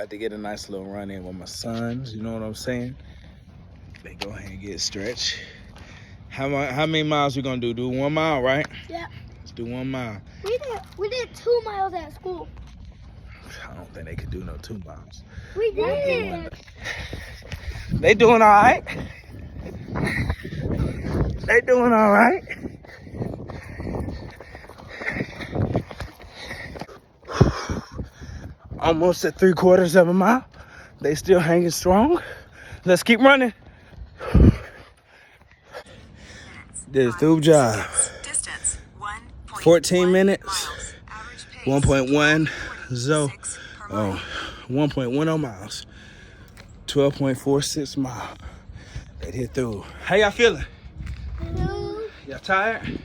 About to get a nice little run in with my sons. You know what I'm saying? They go ahead and get stretched. How many miles we gonna do? Do 1 mile, right? Yeah. Let's do 1 mile. We did 2 miles at school. I don't think they could do no 2 miles. We did. They doing all right. They doing all right. Almost at 3/4 of a mile. They still hanging strong. Let's keep running. Did a through job. 14 minutes. 1.10. 1.10 miles. 12.46 miles. They hit through. How y'all feeling? Y'all tired?